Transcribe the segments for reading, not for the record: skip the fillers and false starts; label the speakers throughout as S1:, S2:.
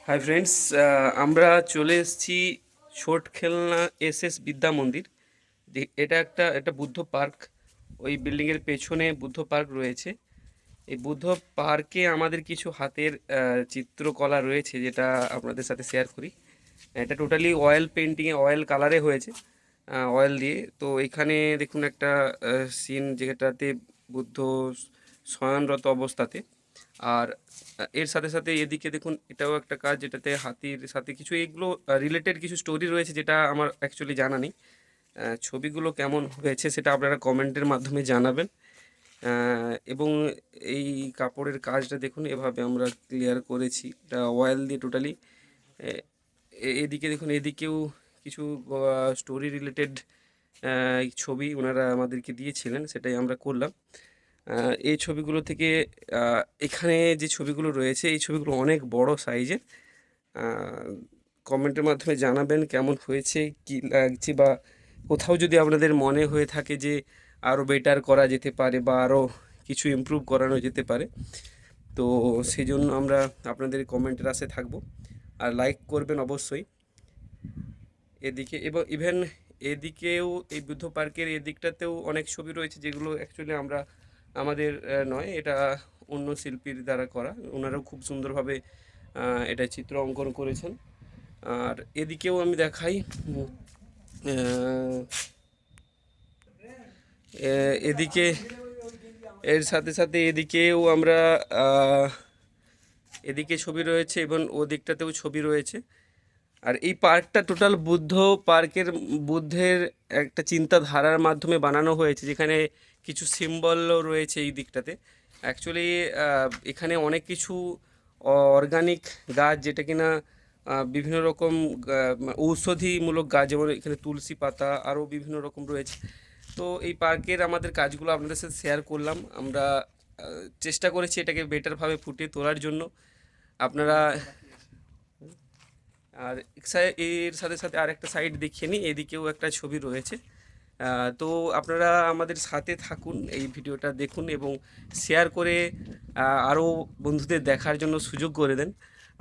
S1: Hi friends, আমরা চলে এসেছি ছোট খেলনা এসএস বিদ্যা মন্দির। এটা বুদ্ধ পার্ক। ওই বিল্ডিংয়ের পেছনে বুদ্ধ পার্ক রয়েছে। এই বুদ্ধ পার্কে আমাদের কিছু হাতের চিত্রকলা রয়েছে, যেটা আপনাদের সাথে শেয়ার করি। এটা টোটালি অয়েল পেন্টিংয়ে, অয়েল কালারে হয়েছে, অয়েল দিয়ে। তো এখানে দেখুন একটা সিন, যেটাতে বুদ্ধ শয়নরত অবস্থাতে। আর এর সাথে সাথে এদিকে দেখুন, এটাও একটা কাজ, যেটাতে হাতির সাথে কিছু এগুলো রিলেটেড কিছু স্টোরি রয়েছে, যেটা আমার অ্যাকচুয়ালি জানা নেই। ছবিগুলো কেমন হয়েছে সেটা আপনারা কমেন্টের মাধ্যমে জানাবেন। এবং এই কাপড়ের কাজটা দেখুন, এভাবে আমরা ক্লিয়ার করেছি, এটা অয়েল দিয়ে টোটালি। এদিকে দেখুন, এদিকেও কিছু স্টোরি রিলেটেড ছবি ওনারা আমাদেরকে দিয়েছিলেন, সেটাই আমরা করলাম। এই ছবিগুলো থেকে এখানে যে ছবিগুলো রয়েছে, এই ছবিগুলো অনেক বড় সাইজের। কমেন্টের মাধ্যমে জানাবেন কেমন হয়েছে, কি লাগছে, বা কোথাও যদি আপনাদের মনে হয়ে থাকে যে আরও বেটার করা যেতে পারে বা আরও কিছু ইমপ্রুভ করানো যেতে পারে, তো সেই জন্য আমরা আপনাদের কমেন্টের আশে থাকবো। আর লাইক করবেন অবশ্যই। এদিকে এবং ইভেন এদিকেও, এই বুদ্ধ পার্কের এদিকটাতেও অনেক ছবি রয়েছে, যেগুলো অ্যাকচুয়ালি আমাদের নয়, এটা অন্য শিল্পীর দ্বারা করা। ওনারাও খুব সুন্দরভাবে এটা চিত্র অঙ্কন করেছেন। আর এদিকেও আমি দেখাই, এদিকে এর সাথে সাথে এদিকেও আমরা এদিকে ছবি রয়েছে এবং ওদিকটাতেও ছবি রয়েছে। আর এই পার্কটা টোটাল বুদ্ধ পার্কের, বুদ্ধের একটা চিন্তাধারার মাধ্যমে বানানো হয়েছে, যেখানে কিছু সিম্বলও রয়েছে এই দিকটাতে। অ্যাকচুয়ালি এখানে অনেক কিছু অর্গানিক গাছ, যেটা কিনা বিভিন্ন রকম ঔষধিমূলক গাছ, যেমন এখানে তুলসী পাতা, আরও বিভিন্ন রকম রয়েছে। তো এই পার্কের আমাদের কাজগুলো আপনাদের সাথে শেয়ার করলাম। আমরা চেষ্টা করেছি এটাকে বেটারভাবে ফুটিয়ে তোলার জন্য। আপনারা আর এর সাথে সাথে আরেকটা সাইড দেখিয়ে নিই, এদিকেও একটা ছবি রয়েছে। তো আপনারা আমাদের সাথে থাকুন, এই ভিডিওটা দেখুন এবং শেয়ার করে আরও বন্ধুদের দেখার জন্য সুযোগ করে দেন।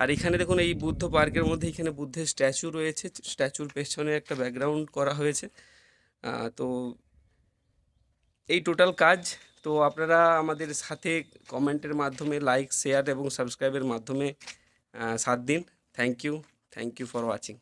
S1: আর এখানে দেখুন, এই বুদ্ধ পার্কের মধ্যে এখানে বুদ্ধের স্ট্যাচু রয়েছে, স্ট্যাচুর পেছনে একটা ব্যাকগ্রাউন্ড করা হয়েছে। তো এই টোটাল কাজ। তো আপনারা আমাদের সাথে কমেন্টের মাধ্যমে, লাইক, শেয়ার এবং সাবস্ক্রাইবের মাধ্যমে সাথ দিন। Thank you for watching.